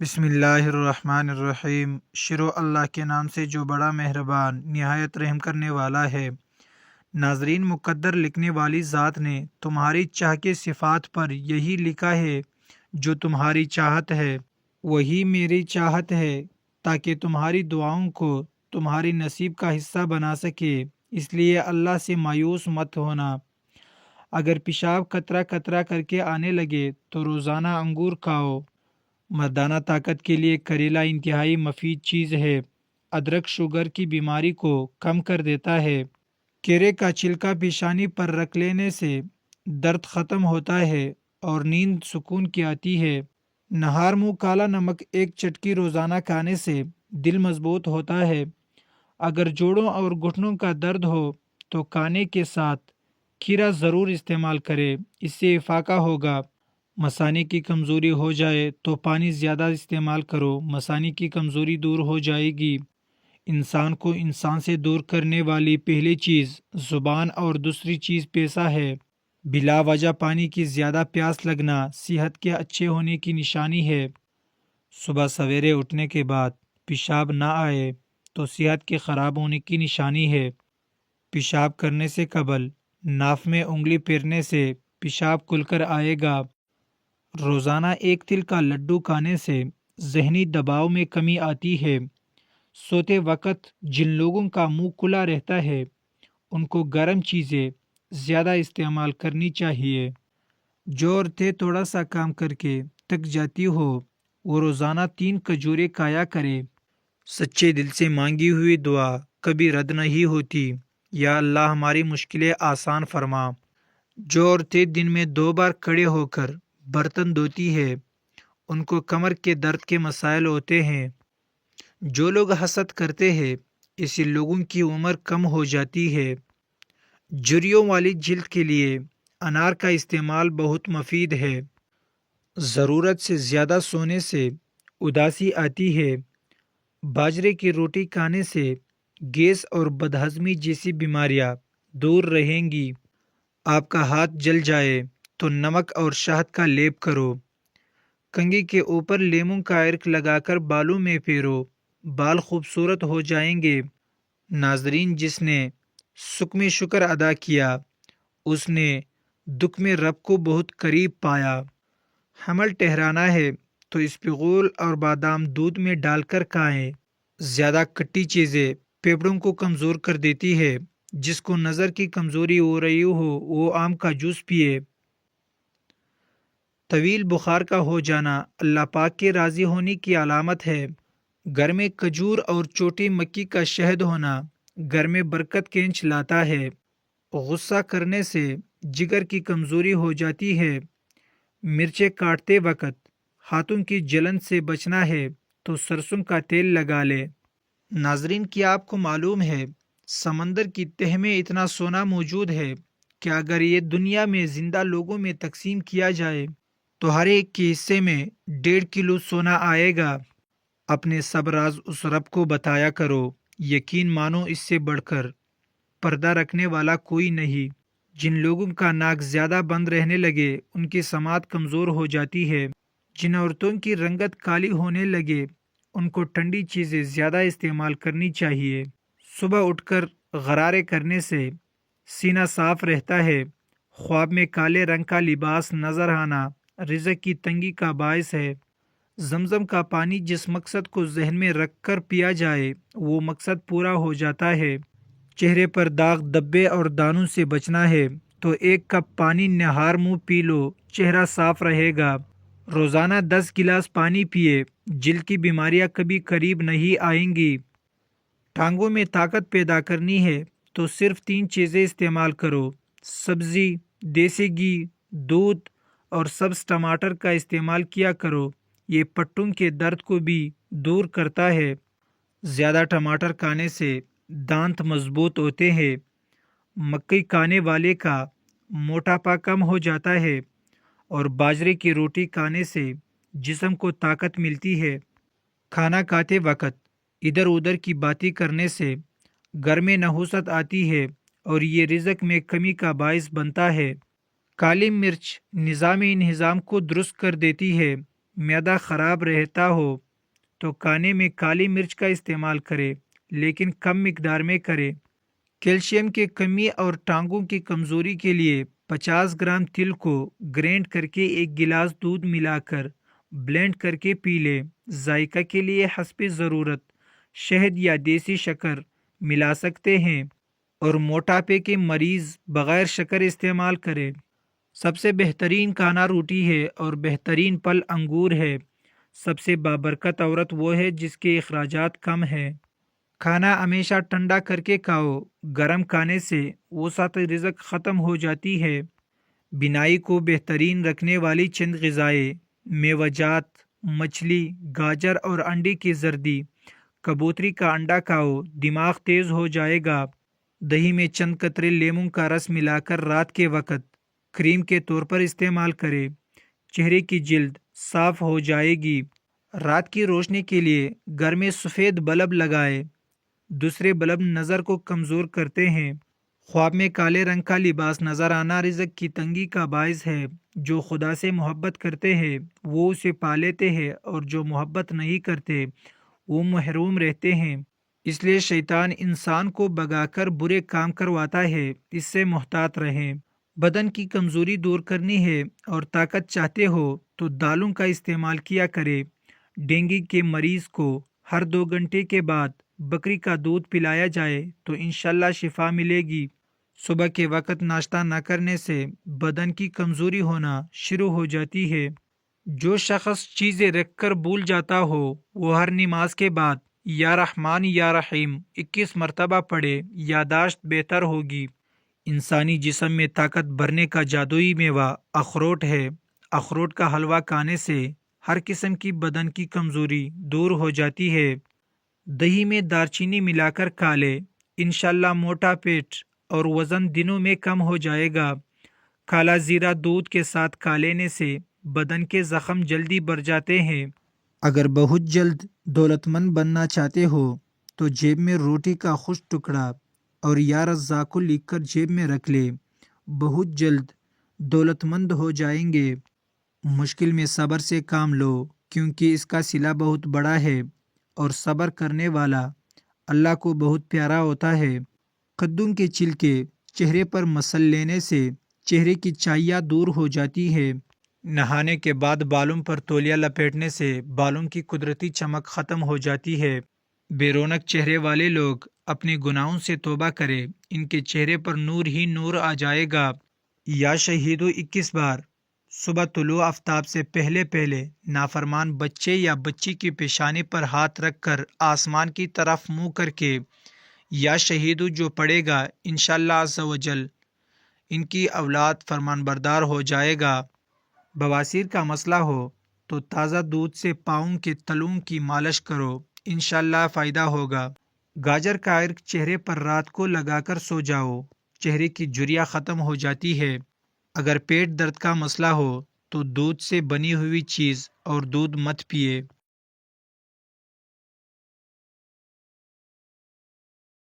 بسم اللہ الرحمن الرحیم۔ شروع اللہ کے نام سے جو بڑا مہربان نہایت رحم کرنے والا ہے۔ ناظرین، مقدر لکھنے والی ذات نے تمہاری چاہ کے صفات پر یہی لکھا ہے جو تمہاری چاہت ہے، وہی میری چاہت ہے، تاکہ تمہاری دعاؤں کو تمہاری نصیب کا حصہ بنا سکے۔ اس لیے اللہ سے مایوس مت ہونا۔ اگر پیشاب قطرہ قطرہ کر کے آنے لگے تو روزانہ انگور کھاؤ۔ مردانہ طاقت کے لیے کریلا انتہائی مفید چیز ہے۔ ادرک شوگر کی بیماری کو کم کر دیتا ہے۔ کیرے کا چھلکا پیشانی پر رکھ لینے سے درد ختم ہوتا ہے اور نیند سکون کی آتی ہے۔ نہار منہ کالا نمک ایک چٹکی روزانہ کھانے سے دل مضبوط ہوتا ہے۔ اگر جوڑوں اور گھٹنوں کا درد ہو تو کھانے کے ساتھ کھیرا ضرور استعمال کرے، اس سے افاقہ ہوگا۔ مثانے کی کمزوری ہو جائے تو پانی زیادہ استعمال کرو، مثانے کی کمزوری دور ہو جائے گی۔ انسان کو انسان سے دور کرنے والی پہلی چیز زبان اور دوسری چیز پیسہ ہے۔ بلا وجہ پانی کی زیادہ پیاس لگنا صحت کے اچھے ہونے کی نشانی ہے۔ صبح سویرے اٹھنے کے بعد پیشاب نہ آئے تو صحت کے خراب ہونے کی نشانی ہے۔ پیشاب کرنے سے قبل ناف میں انگلی پھیرنے سے پیشاب کھل کر آئے گا۔ روزانہ ایک تل کا لڈو کھانے سے ذہنی دباؤ میں کمی آتی ہے۔ سوتے وقت جن لوگوں کا منہ کھلا رہتا ہے ان کو گرم چیزیں زیادہ استعمال کرنی چاہیے۔ جو عورتیں تھوڑا سا کام کر کے تک جاتی ہو وہ روزانہ 3 کھجوریں کھایا کرے۔ سچے دل سے مانگی ہوئی دعا کبھی رد نہیں ہوتی۔ یا اللہ ہماری مشکلیں آسان فرما۔ جو عورتیں دن میں 2 بار کھڑے ہو کر برتن دھوتی ہے ان کو کمر کے درد کے مسائل ہوتے ہیں۔ جو لوگ حسد کرتے ہیں ایسے لوگوں کی عمر کم ہو جاتی ہے۔ جھریوں والی جلد کے لیے انار کا استعمال بہت مفید ہے۔ ضرورت سے زیادہ سونے سے اداسی آتی ہے۔ باجرے کی روٹی کھانے سے گیس اور بدہضمی جیسی بیماریاں دور رہیں گی۔ آپ کا ہاتھ جل جائے تو نمک اور شہد کا لیپ کرو۔ کنگھی کے اوپر لیموں کا عرق لگا کر بالوں میں پھیرو، بال خوبصورت ہو جائیں گے۔ ناظرین، جس نے سکھ میں شکر ادا کیا اس نے دکھ میں رب کو بہت قریب پایا۔ حمل ٹھہرانا ہے تو اسپغول اور بادام دودھ میں ڈال کر کھائیں۔ زیادہ کھٹی چیزیں پھیپھڑوں کو کمزور کر دیتی ہے۔ جس کو نظر کی کمزوری ہو رہی ہو وہ آم کا جوس پیے۔ طویل بخار کا ہو جانا اللہ پاک کے راضی ہونے کی علامت ہے۔ گھر میں کھجور اور چھوٹی مکی کا شہد ہونا گھر میں برکت کھینچ لاتا ہے۔ غصہ کرنے سے جگر کی کمزوری ہو جاتی ہے۔ مرچیں کاٹتے وقت ہاتھوں کی جلن سے بچنا ہے تو سرسوں کا تیل لگا لے۔ ناظرین، کیا آپ کو معلوم ہے سمندر کی تہہ میں اتنا سونا موجود ہے کہ اگر یہ دنیا میں زندہ لوگوں میں تقسیم کیا جائے تو ہر ایک کے حصے میں 1.5 کلو سونا آئے گا۔ اپنے سب راز اس رب کو بتایا کرو۔ یقین مانو اس سے بڑھ کر پردہ رکھنے والا کوئی نہیں۔ جن لوگوں کا ناک زیادہ بند رہنے لگے ان کی سماعت کمزور ہو جاتی ہے۔ جن عورتوں کی رنگت کالی ہونے لگے ان کو ٹھنڈی چیزیں زیادہ استعمال کرنی چاہیے۔ صبح اٹھ کر غرارے کرنے سے سینہ صاف رہتا ہے۔ خواب میں کالے رنگ کا لباس نظر آنا رزق کی تنگی کا باعث ہے۔ زمزم کا پانی جس مقصد کو ذہن میں رکھ کر پیا جائے وہ مقصد پورا ہو جاتا ہے۔ چہرے پر داغ دھبے اور دانوں سے بچنا ہے تو 1 کپ پانی نہار منہ پی لو، چہرہ صاف رہے گا۔ روزانہ 10 گلاس پانی پیے، جلد کی بیماریاں کبھی قریب نہیں آئیں گی۔ ٹانگوں میں طاقت پیدا کرنی ہے تو صرف 3 چیزیں استعمال کرو: سبزی، دیسی گھی، دودھ اور سبز ٹماٹر کا استعمال کیا کرو۔ یہ پٹھوں کے درد کو بھی دور کرتا ہے۔ زیادہ ٹماٹر کھانے سے دانت مضبوط ہوتے ہیں۔ مکئی کھانے والے کا موٹاپا کم ہو جاتا ہے اور باجرے کی روٹی کھانے سے جسم کو طاقت ملتی ہے۔ کھانا کھاتے وقت ادھر ادھر کی باتیں کرنے سے گھر میں نحوست آتی ہے اور یہ رزق میں کمی کا باعث بنتا ہے۔ کالی مرچ نظام انہضام کو درست کر دیتی ہے۔ معدہ خراب رہتا ہو تو کھانے میں کالی مرچ کا استعمال کرے، لیکن کم مقدار میں کرے۔ کیلشیم کی کمی اور ٹانگوں کی کمزوری کے لیے 50 گرام تل کو گرینڈ کر کے ایک گلاس دودھ ملا کر بلینڈ کر کے پی لے۔ ذائقہ کے لیے حسب ضرورت شہد یا دیسی شکر ملا سکتے ہیں، اور موٹاپے کے مریض بغیر شکر استعمال کرے۔ سب سے بہترین کھانا روٹی ہے اور بہترین پھل انگور ہے۔ سب سے بابرکت عورت وہ ہے جس کے اخراجات کم ہیں۔ کھانا ہمیشہ ٹھنڈا کر کے کھاؤ، گرم کھانے سے وسعت رزق ختم ہو جاتی ہے۔ بینائی کو بہترین رکھنے والی چند غذائیں: میوہ جات، مچھلی، گاجر اور انڈے کی زردی۔ کبوتری کا انڈا کھاؤ، دماغ تیز ہو جائے گا۔ دہی میں چند قطرے لیموں کا رس ملا کر رات کے وقت کریم کے طور پر استعمال کرے۔ چہرے کی جلد صاف ہو جائے گی۔ رات کی روشنی کے لیے گھر میں سفید بلب لگائے۔ دوسرے بلب نظر کو کمزور کرتے ہیں۔ خواب میں کالے رنگ کا لباس نظر آنا رزق کی تنگی کا باعث ہے۔ جو خدا سے محبت کرتے ہیں وہ اسے پا لیتے ہیں، اور جو محبت نہیں کرتے وہ محروم رہتے ہیں۔ اس لیے شیطان انسان کو بھگا کر برے کام کرواتا ہے۔ اس سے محتاط رہیں۔ بدن کی کمزوری دور کرنی ہے اور طاقت چاہتے ہو تو دالوں کا استعمال کیا کرے۔ ڈینگی کے مریض کو ہر 2 گھنٹے کے بعد بکری کا دودھ پلایا جائے تو انشاءاللہ شفا ملے گی۔ صبح کے وقت ناشتہ نہ کرنے سے بدن کی کمزوری ہونا شروع ہو جاتی ہے۔ جو شخص چیزیں رکھ کر بھول جاتا ہو وہ ہر نماز کے بعد یا رحمان یا رحیم 21 مرتبہ پڑھے، یادداشت بہتر ہوگی۔ انسانی جسم میں طاقت بھرنے کا جادوئی میوہ اخروٹ ہے۔ اخروٹ کا حلوہ کھانے سے ہر قسم کی بدن کی کمزوری دور ہو جاتی ہے۔ دہی میں دارچینی ملا کر کھا لے، انشاءاللہ موٹا پیٹ اور وزن دنوں میں کم ہو جائے گا۔ کالا زیرہ دودھ کے ساتھ کھا لینے سے بدن کے زخم جلدی بھر جاتے ہیں۔ اگر بہت جلد دولت مند بننا چاہتے ہو تو جیب میں روٹی کا خوش ٹکڑا اور یا رزاق کو لکھ کر جیب میں رکھ لے۔ بہت جلد دولت مند ہو جائیں گے۔ مشکل میں صبر سے کام لو، کیونکہ اس کا صلہ بہت بڑا ہے، اور صبر کرنے والا اللہ کو بہت پیارا ہوتا ہے۔ کدوں کے چھلکے چہرے پر مسل لینے سے چہرے کی چاہیاں دور ہو جاتی ہے۔ نہانے کے بعد بالوں پر تولیہ لپیٹنے سے بالوں کی قدرتی چمک ختم ہو جاتی ہے۔ بے رونق چہرے والے لوگ اپنے گناہوں سے توبہ کرے، ان کے چہرے پر نور ہی نور آ جائے گا۔ یا شہیدو 21 بار صبح طلوع آفتاب سے پہلے پہلے نافرمان بچے یا بچی کی پیشانی پر ہاتھ رکھ کر آسمان کی طرف منہ کر کے یا شہیدو جو پڑے گا انشاءاللہ عز و جل ان کی اولاد فرمان بردار ہو جائے گا۔ بواسیر کا مسئلہ ہو تو تازہ دودھ سے پاؤں کے تلوؤں کی مالش کرو، انشاءاللہ فائدہ ہوگا۔ گاجر کا عرق چہرے پر رات کو لگا کر سو جاؤ، چہرے کی جھریاں ختم ہو جاتی ہے۔ اگر پیٹ درد کا مسئلہ ہو تو دودھ سے بنی ہوئی چیز اور دودھ مت پیے۔